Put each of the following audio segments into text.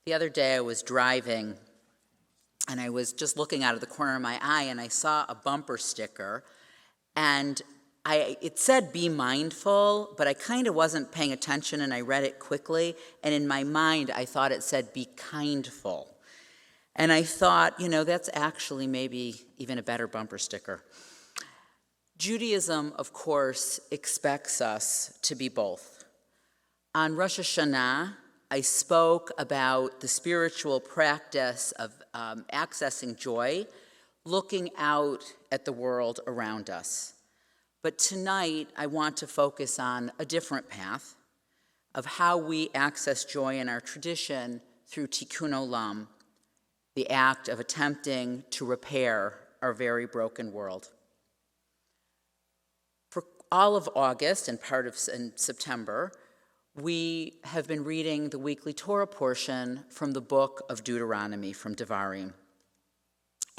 The other day I was driving and I was just looking out of the corner of my eye and I saw a bumper sticker and it said be mindful, but I kind of wasn't paying attention and I read it quickly, and in my mind I thought it said be kindful. And I thought, that's actually maybe even a better bumper sticker. Judaism, of course, expects us to be both. On Rosh Hashanah, I spoke about the spiritual practice of accessing joy, looking out at the world around us. But tonight, I want to focus on a different path of how we access joy in our tradition through Tikkun Olam, the act of attempting to repair our very broken world. For all of August and part of September, we have been reading the weekly Torah portion from the book of Deuteronomy, from Devarim.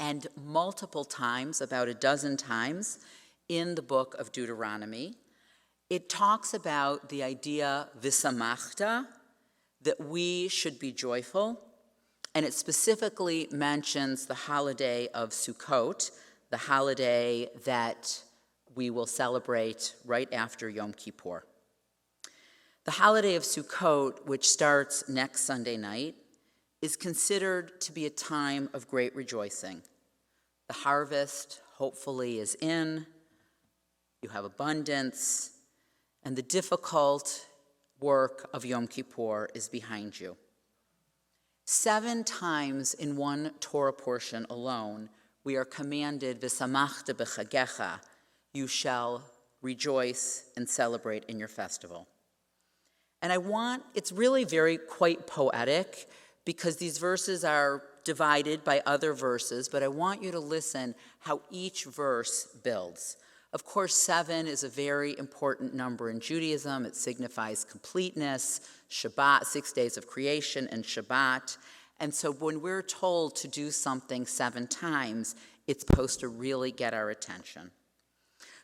And multiple times, about a dozen times, in the book of Deuteronomy, it talks about the idea visamachta, that we should be joyful, and it specifically mentions the holiday of Sukkot, the holiday that we will celebrate right after Yom Kippur. The holiday of Sukkot, which starts next Sunday night, is considered to be a time of great rejoicing. The harvest, hopefully, is in. You have abundance, and the difficult work of Yom Kippur is behind you. 7 times in one Torah portion alone, we are commanded, V'samachta b'chagecha, you shall rejoice and celebrate in your festival. And it's really quite poetic, because these verses are divided by other verses, but I want you to listen how each verse builds. Of course, 7 is a very important number in Judaism. It signifies completeness, Shabbat, 6 days of creation, and Shabbat. And so when we're told to do something 7 times, it's supposed to really get our attention.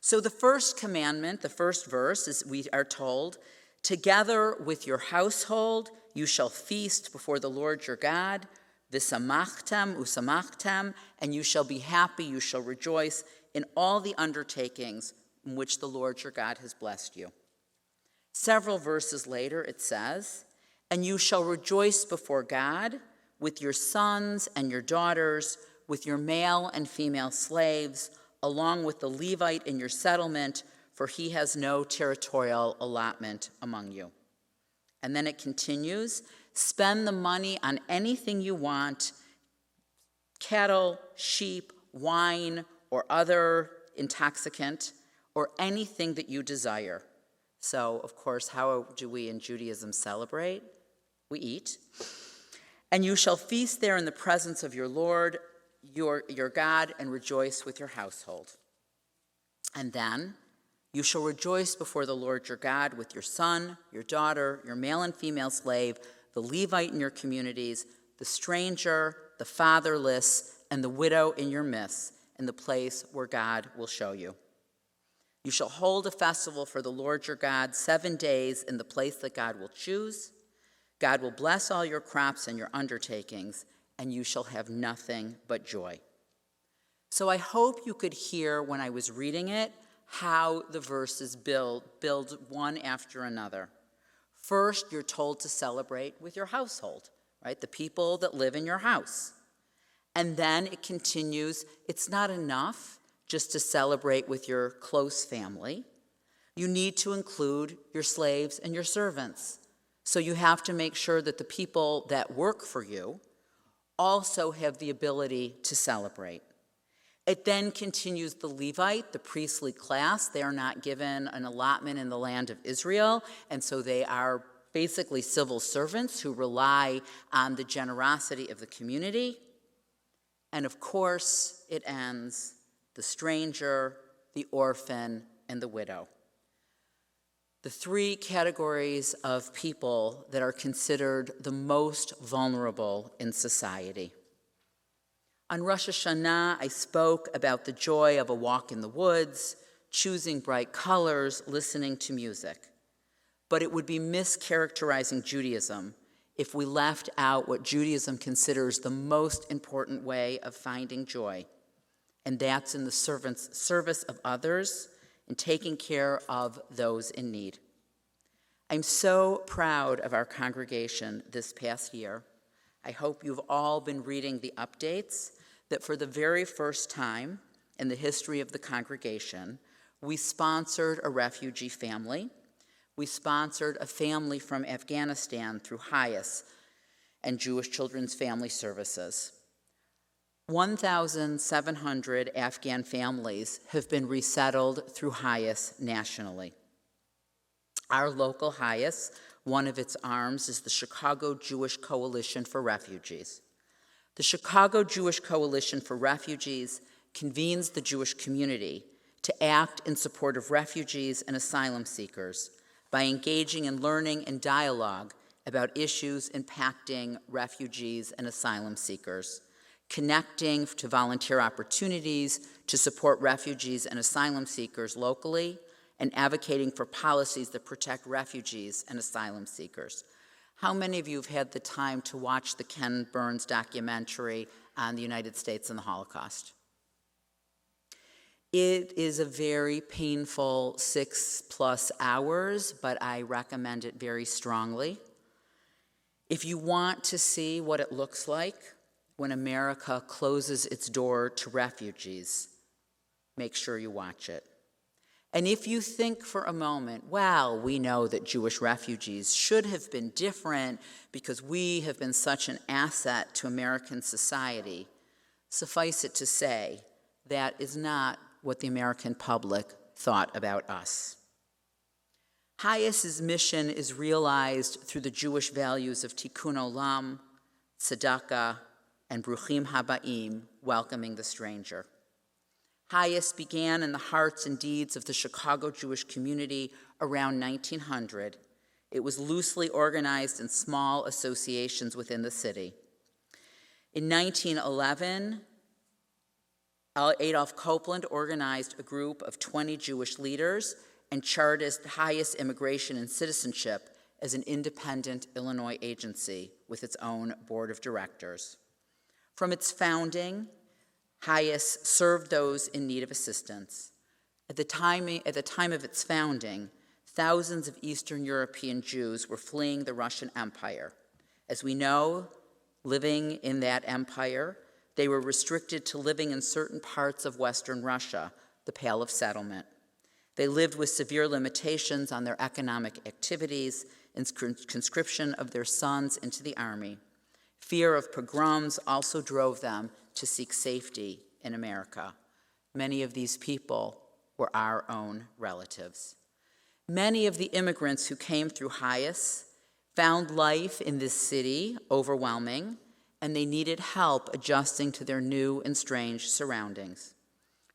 So the first commandment, the first verse, is we are told, together with your household, you shall feast before the Lord your God, v'samachtem usamachtem, and you shall be happy, you shall rejoice in all the undertakings in which the Lord your God has blessed you. Several verses later it says, and you shall rejoice before God with your sons and your daughters, with your male and female slaves, along with the Levite in your settlement, for he has no territorial allotment among you. And then it continues, spend the money on anything you want, cattle, sheep, wine, or other intoxicant, or anything that you desire. So, of course, how do we in Judaism celebrate? We eat. And you shall feast there in the presence of your Lord, your God, and rejoice with your household. And then you shall rejoice before the Lord your God with your son, your daughter, your male and female slave, the Levite in your communities, the stranger, the fatherless, and the widow in your midst, in the place where God will show you. You shall hold a festival for the Lord your God 7 days in the place that God will choose. God will bless all your crops and your undertakings, and you shall have nothing but joy. So I hope you could hear when I was reading it how the verses build one after another. First, you're told to celebrate with your household, right? The people that live in your house. And then it continues, it's not enough just to celebrate with your close family. You need to include your slaves and your servants. So you have to make sure that the people that work for you also have the ability to celebrate. It then continues the Levite, the priestly class. They are not given an allotment in the land of Israel, and so they are basically civil servants who rely on the generosity of the community. And of course, it ends the stranger, the orphan, and the widow. The 3 categories of people that are considered the most vulnerable in society. On Rosh Hashanah, I spoke about the joy of a walk in the woods, choosing bright colors, listening to music. But it would be mischaracterizing Judaism if we left out what Judaism considers the most important way of finding joy, and that's in the service of others and taking care of those in need. I'm so proud of our congregation this past year. I hope you've all been reading the updates that for the very first time in the history of the congregation, we sponsored a refugee family. We sponsored a family from Afghanistan through HIAS and Jewish Children's Family Services. 1,700 Afghan families have been resettled through HIAS nationally. Our local HIAS, one of its arms, is the Chicago Jewish Coalition for Refugees. The Chicago Jewish Coalition for Refugees convenes the Jewish community to act in support of refugees and asylum seekers by engaging in learning and dialogue about issues impacting refugees and asylum seekers, connecting to volunteer opportunities to support refugees and asylum seekers locally, and advocating for policies that protect refugees and asylum seekers. How many of you have had the time to watch the Ken Burns documentary on the United States and the Holocaust? It is a very painful 6+ hours, but I recommend it very strongly. If you want to see what it looks like when America closes its door to refugees, make sure you watch it. And if you think for a moment, well, we know that Jewish refugees should have been different because we have been such an asset to American society, suffice it to say, that is not what the American public thought about us. HIAS's mission is realized through the Jewish values of Tikkun Olam, Tzedakah, and Bruchim Habaim, welcoming the stranger. HIAS began in the hearts and deeds of the Chicago Jewish community around 1900. It was loosely organized in small associations within the city. In 1911, Adolf Copeland organized a group of 20 Jewish leaders and chartered HIAS Immigration and Citizenship as an independent Illinois agency with its own board of directors. From its founding, HIAS served those in need of assistance. At the time of its founding, thousands of Eastern European Jews were fleeing the Russian Empire. As we know, living in that empire, they were restricted to living in certain parts of Western Russia, the Pale of Settlement. They lived with severe limitations on their economic activities and conscription of their sons into the army. Fear of pogroms also drove them to seek safety in America. Many of these people were our own relatives. Many of the immigrants who came through HIAS found life in this city overwhelming, and they needed help adjusting to their new and strange surroundings.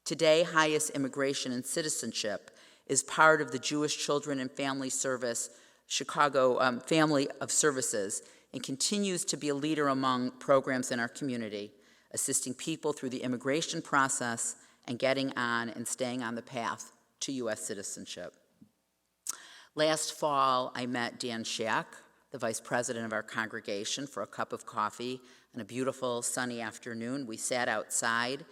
Today, HIAS Immigration and Citizenship is part of the Jewish Children and Family Service Chicago Family of Services and continues to be a leader among programs in our community, assisting people through the immigration process and getting on and staying on the path to U.S. citizenship. Last fall, I met Dan Shack, the vice president of our congregation, for a cup of coffee on a beautiful sunny afternoon. We sat outside,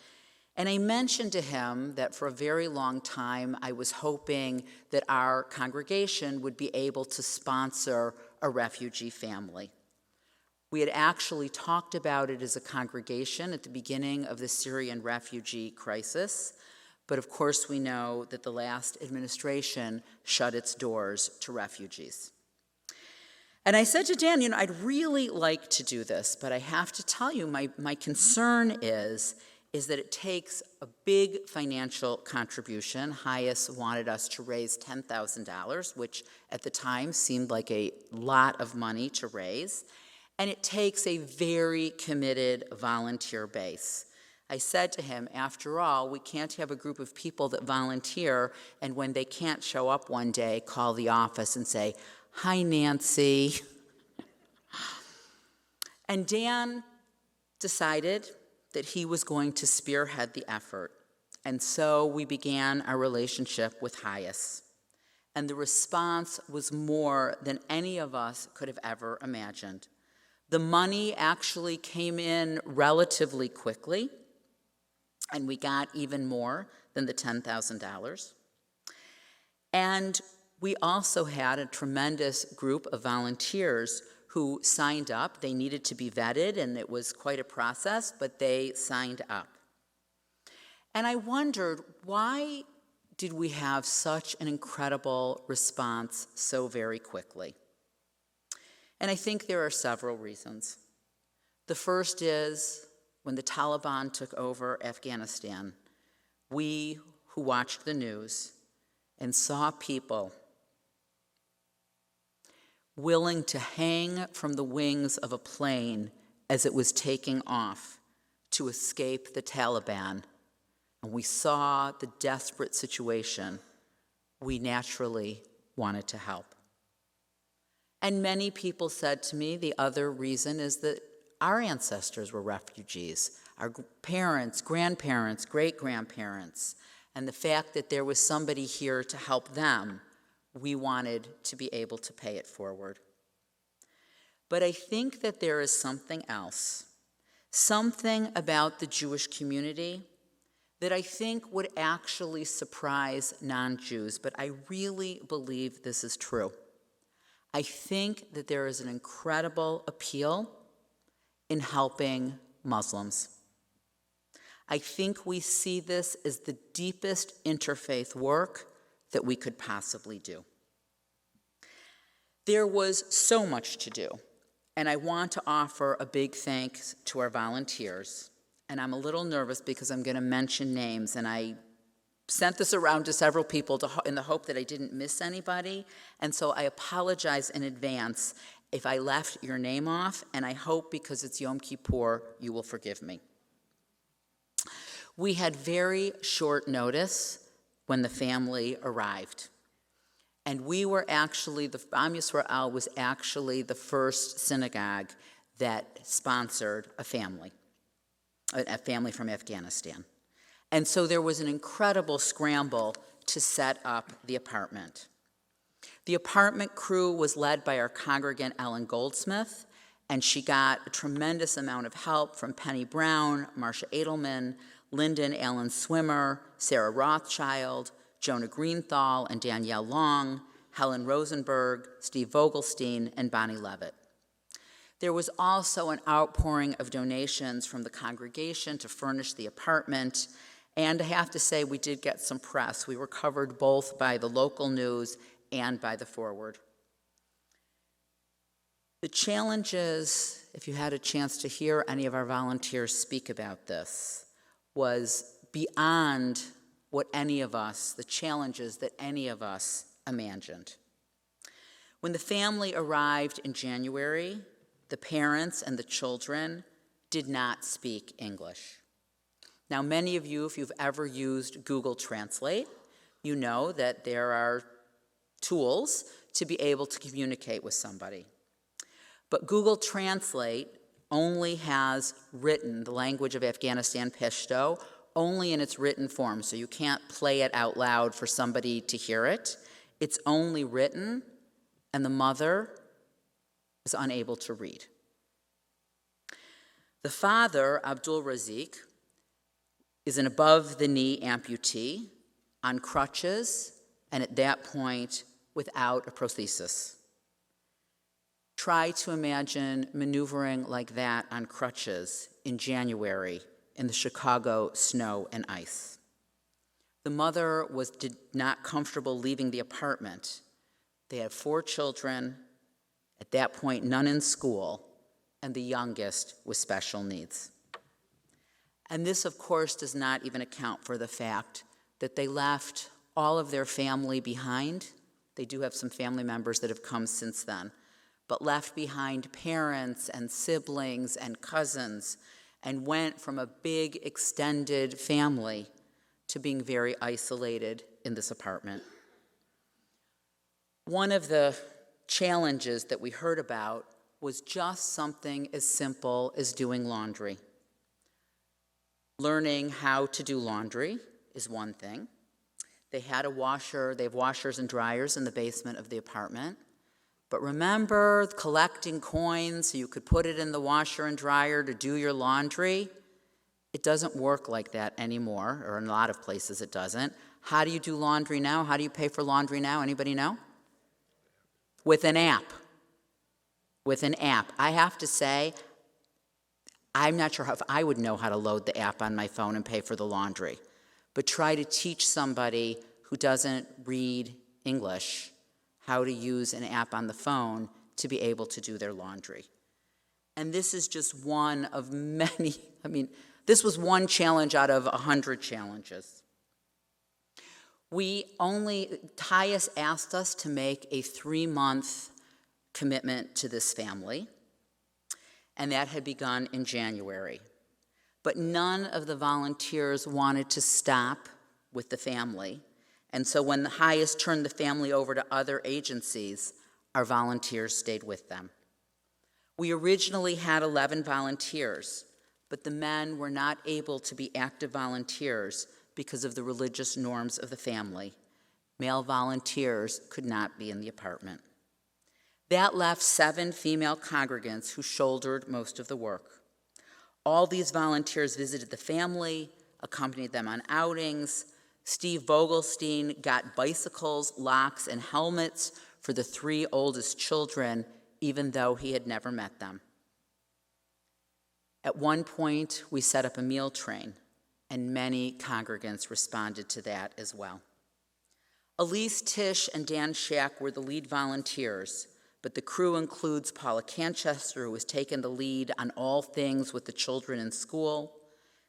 and I mentioned to him that for a very long time, I was hoping that our congregation would be able to sponsor a refugee family. We had actually talked about it as a congregation at the beginning of the Syrian refugee crisis, but of course we know that the last administration shut its doors to refugees. And I said to Dan, I'd really like to do this, but I have to tell you, my concern is that it takes a big financial contribution. HIAS wanted us to raise $10,000, which at the time seemed like a lot of money to raise. And it takes a very committed volunteer base. I said to him, after all, we can't have a group of people that volunteer and when they can't show up one day, call the office and say, "Hi, Nancy." And Dan decided that he was going to spearhead the effort. And so we began our relationship with HIAS. And the response was more than any of us could have ever imagined. The money actually came in relatively quickly, and we got even more than the $10,000. And we also had a tremendous group of volunteers who signed up. They needed to be vetted, and it was quite a process, but they signed up. And I wondered, why did we have such an incredible response so very quickly? And I think there are several reasons. The first is, when the Taliban took over Afghanistan, we who watched the news and saw people willing to hang from the wings of a plane as it was taking off to escape the Taliban, and we saw the desperate situation, we naturally wanted to help. And many people said to me, the other reason is that our ancestors were refugees, our parents, grandparents, great-grandparents, and the fact that there was somebody here to help them, we wanted to be able to pay it forward. But I think that there is something else, something about the Jewish community that I think would actually surprise non-Jews, but I really believe this is true. I think that there is an incredible appeal in helping Muslims. I think we see this as the deepest interfaith work that we could possibly do. There was so much to do, and I want to offer a big thanks to our volunteers. And I'm a little nervous because I'm going to mention names, and I sent this around to several people in the hope that I didn't miss anybody, and so I apologize in advance if I left your name off, and I hope because it's Yom Kippur, you will forgive me. We had very short notice when the family arrived, and we were actually, Am Yisrael was actually the first synagogue that sponsored a family from Afghanistan. And so there was an incredible scramble to set up the apartment. The apartment crew was led by our congregant, Ellen Goldsmith, and she got a tremendous amount of help from Penny Brown, Marcia Edelman, Lyndon Allen Swimmer, Sarah Rothschild, Jonah Greenthal and Danielle Long, Helen Rosenberg, Steve Vogelstein, and Bonnie Levitt. There was also an outpouring of donations from the congregation to furnish the apartment, and I have to say we did get some press. We were covered both by the local news and by the Forward. The challenges, if you had a chance to hear any of our volunteers speak about this, was beyond what any of us, the challenges that any of us imagined. When the family arrived in January, the parents and the children did not speak English. Now, many of you, if you've ever used Google Translate, you know that there are tools to be able to communicate with somebody. But Google Translate only has written the language of Afghanistan, Pashto, only in its written form, so you can't play it out loud for somebody to hear it. It's only written, and the mother is unable to read. The father, Abdul Razik, is an above-the-knee amputee, on crutches, and at that point, without a prosthesis. Try to imagine maneuvering like that on crutches in January in the Chicago snow and ice. The mother was not comfortable leaving the apartment. They had 4 children, at that point none in school, and the youngest with special needs. And this, of course, does not even account for the fact that they left all of their family behind. They do have some family members that have come since then, but left behind parents and siblings and cousins, and went from a big extended family to being very isolated in this apartment. One of the challenges that we heard about was just something as simple as doing laundry. Learning how to do laundry is one thing. They have washers and dryers in the basement of the apartment, But remember collecting coins so you could put it in the washer and dryer to do your laundry? It doesn't work like that anymore, or in a lot of places it doesn't. How do you do laundry now? How do you pay for laundry now? Anybody know? With an app. With an app. I have to say, I'm not sure if I would know how to load the app on my phone and pay for the laundry. But try to teach somebody who doesn't read English how to use an app on the phone to be able to do their laundry. And this is just one of many, this was one challenge out of 100 challenges. Tyus asked us to make a 3-month commitment to this family, and that had begun in January. But none of the volunteers wanted to stop with the family, and so when the Hyas turned the family over to other agencies, our volunteers stayed with them. We originally had 11 volunteers, but the men were not able to be active volunteers because of the religious norms of the family. Male volunteers could not be in the apartment. That left 7 female congregants who shouldered most of the work. All these volunteers visited the family, accompanied them on outings. Steve Vogelstein got bicycles, locks, and helmets for the 3 oldest children, even though he had never met them. At one point, we set up a meal train, and many congregants responded to that as well. Elise Tisch and Dan Shack were the lead volunteers, but the crew includes Paula Canchester, who has taken the lead on all things with the children in school.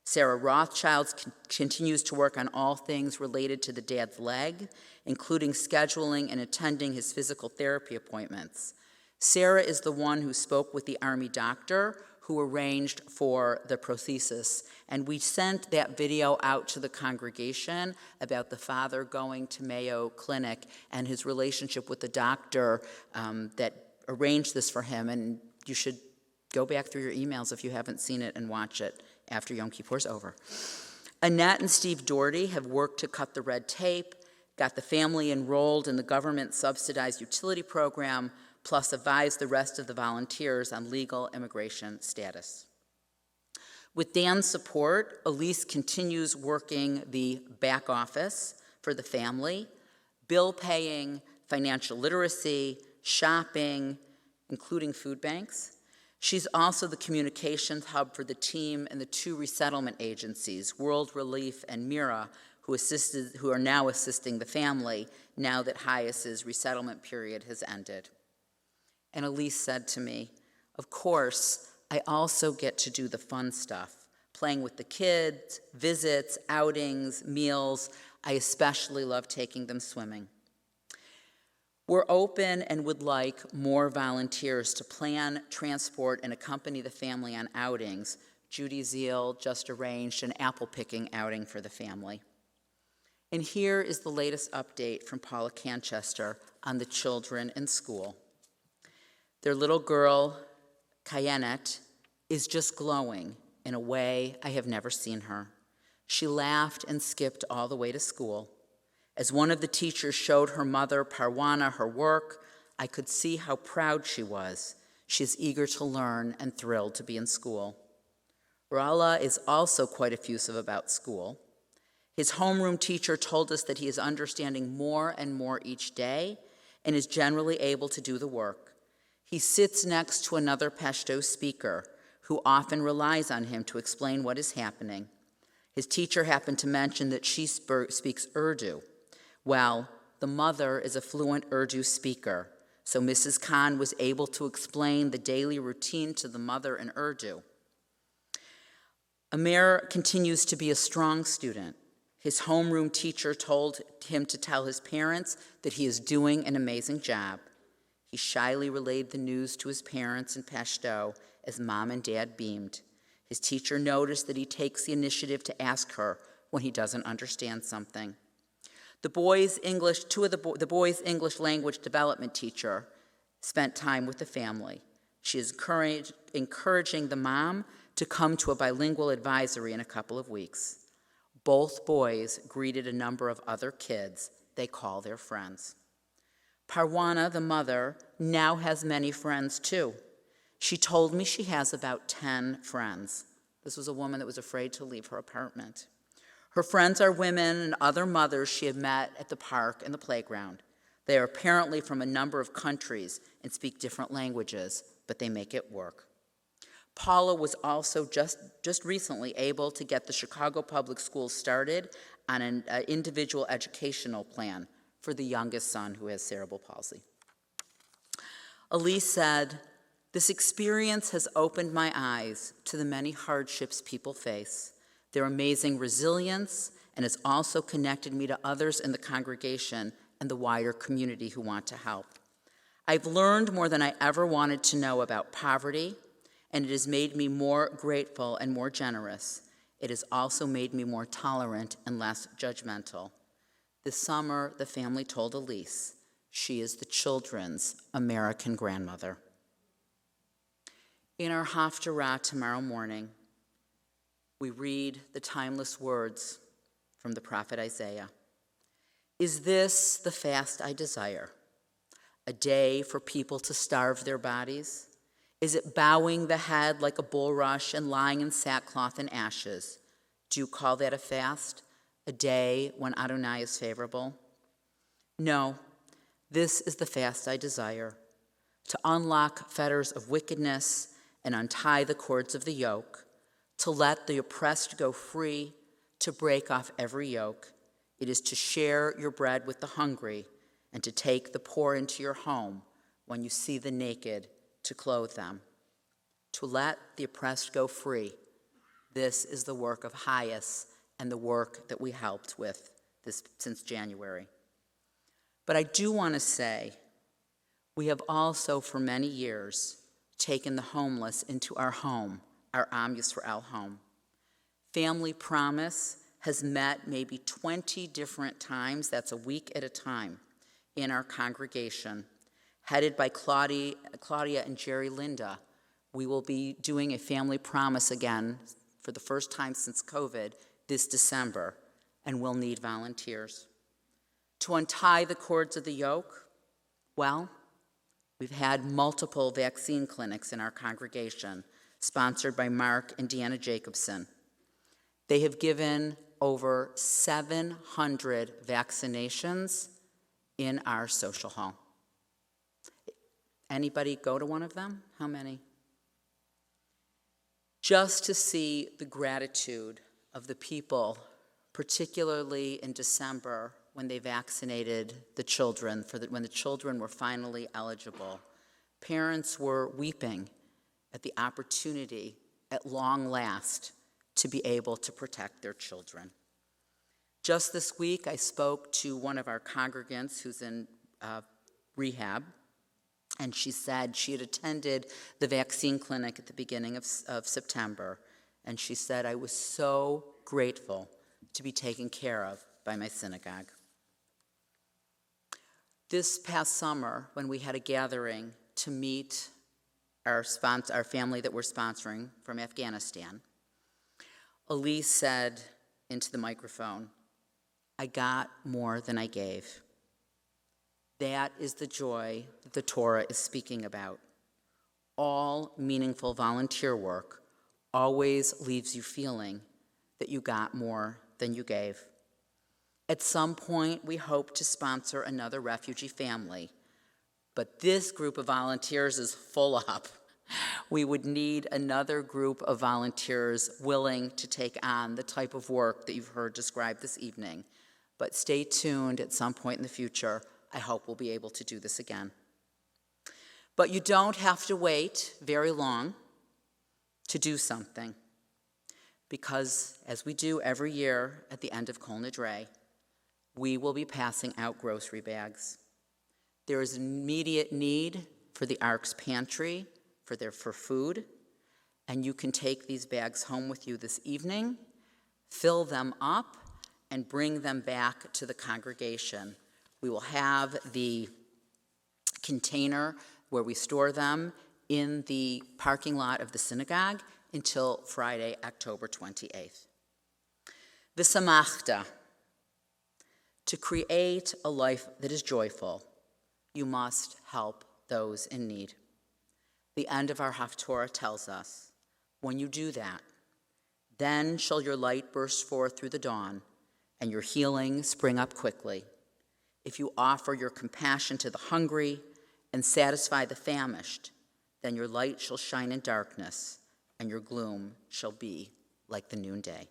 Sarah Rothschild continues to work on all things related to the dad's leg, including scheduling and attending his physical therapy appointments. Sarah is the one who spoke with the Army doctor who arranged for the prosthesis, and we sent that video out to the congregation about the father going to Mayo Clinic and his relationship with the doctor that arranged this for him, and you should go back through your emails if you haven't seen it and watch it after Yom Kippur's over. Annette and Steve Doherty have worked to cut the red tape, got the family enrolled in the government-subsidized utility program, plus advised the rest of the volunteers on legal immigration status. With Dan's support, Elise continues working the back office for the family, bill paying, financial literacy, shopping, including food banks. She's also the communications hub for the team and the 2 resettlement agencies, World Relief and Mira, who are now assisting the family now that Hyas's resettlement period has ended. And Elise said to me, of course, I also get to do the fun stuff, playing with the kids, visits, outings, meals. I especially love taking them swimming. We're open and would like more volunteers to plan, transport, and accompany the family on outings. Judy Zeal just arranged an apple picking outing for the family. And here is the latest update from Paula Canchester on the children in school. Their little girl, Kyanet, is just glowing in a way I have never seen her. She laughed and skipped all the way to school. As one of the teachers showed her mother, Parwana, her work, I could see how proud she was. She is eager to learn and thrilled to be in school. Rala is also quite effusive about school. His homeroom teacher told us that he is understanding more and more each day and is generally able to do the work. He sits next to another Pashto speaker who often relies on him to explain what is happening. His teacher happened to mention that she speaks Urdu. Well, the mother is a fluent Urdu speaker, so Mrs. Khan was able to explain the daily routine to the mother in Urdu. Amir continues to be a strong student. His homeroom teacher told him to tell his parents that he is doing an amazing job. He shyly relayed the news to his parents in Pashto as Mom and Dad beamed. His teacher noticed that he takes the initiative to ask her when he doesn't understand something. The boys' English language development teacher spent time with the family. She is encouraging the mom to come to a bilingual advisory in a couple of weeks. Both boys greeted a number of other kids they call their friends. Parwana, the mother, now has many friends too. She told me she has about 10 friends. This was a woman that was afraid to leave her apartment. Her friends are women and other mothers she had met at the park and the playground. They are apparently from a number of countries and speak different languages, but they make it work. Paula was also just recently able to get the Chicago Public Schools started on an individual educational plan for the youngest son who has cerebral palsy. Elise said, "This experience has opened my eyes to the many hardships people face, their amazing resilience, and has also connected me to others in the congregation and the wider community who want to help. I've learned more than I ever wanted to know about poverty, and it has made me more grateful and more generous. It has also made me more tolerant and less judgmental." This summer, the family told Elise she is the children's American grandmother. In our Haftarah tomorrow morning, we read the timeless words from the prophet Isaiah. "Is this the fast I desire? A day for people to starve their bodies? Is it bowing the head like a bulrush and lying in sackcloth and ashes? Do you call that a fast? A day when Adonai is favorable? No, this is the fast I desire, to unlock fetters of wickedness and untie the cords of the yoke, to let the oppressed go free, to break off every yoke. It is to share your bread with the hungry and to take the poor into your home when you see the naked, to clothe them. To let the oppressed go free. This is the work of HIAS and the work that we helped with this since January. But I do want to say, we have also for many years taken the homeless into our home, our Am Yisrael home. Family Promise has met maybe 20 different times, that's a week at a time, in our congregation. Headed by Claudia and Jerry Linda, we will be doing a Family Promise again for the first time since COVID this December, and we'll need volunteers. To untie the cords of the yoke, well, we've had multiple vaccine clinics in our congregation, sponsored by Mark and Deanna Jacobson. They have given over 700 vaccinations in our social hall. Anybody go to one of them? How many? Just to see the gratitude of the people, particularly in December when they vaccinated the children, when the children were finally eligible. Parents were weeping at the opportunity, at long last, to be able to protect their children. Just this week, I spoke to one of our congregants who's in rehab, and she said she had attended the vaccine clinic at the beginning of September, and she said, "I was so grateful to be taken care of by my synagogue." This past summer, when we had a gathering to meet our family that we're sponsoring from Afghanistan, Elise said into the microphone, "I got more than I gave." That is the joy that the Torah is speaking about. All meaningful volunteer work always leaves you feeling that you got more than you gave. At some point, we hope to sponsor another refugee family, but this group of volunteers is full up. We would need another group of volunteers willing to take on the type of work that you've heard described this evening. But stay tuned, at some point in the future, I hope we'll be able to do this again. But you don't have to wait very long to do something, because as we do every year at the end of Kol Nidre, we will be passing out grocery bags. There is an immediate need for the Ark's pantry for food, and you can take these bags home with you this evening, fill them up, and bring them back to the congregation. We will have the container where we store them in the parking lot of the synagogue until Friday, October 28th. V'samachta. To create a life that is joyful, you must help those in need. The end of our Haftorah tells us, when you do that, then shall your light burst forth through the dawn, and your healing spring up quickly. If you offer your compassion to the hungry and satisfy the famished, then your light shall shine in darkness, and your gloom shall be like the noonday.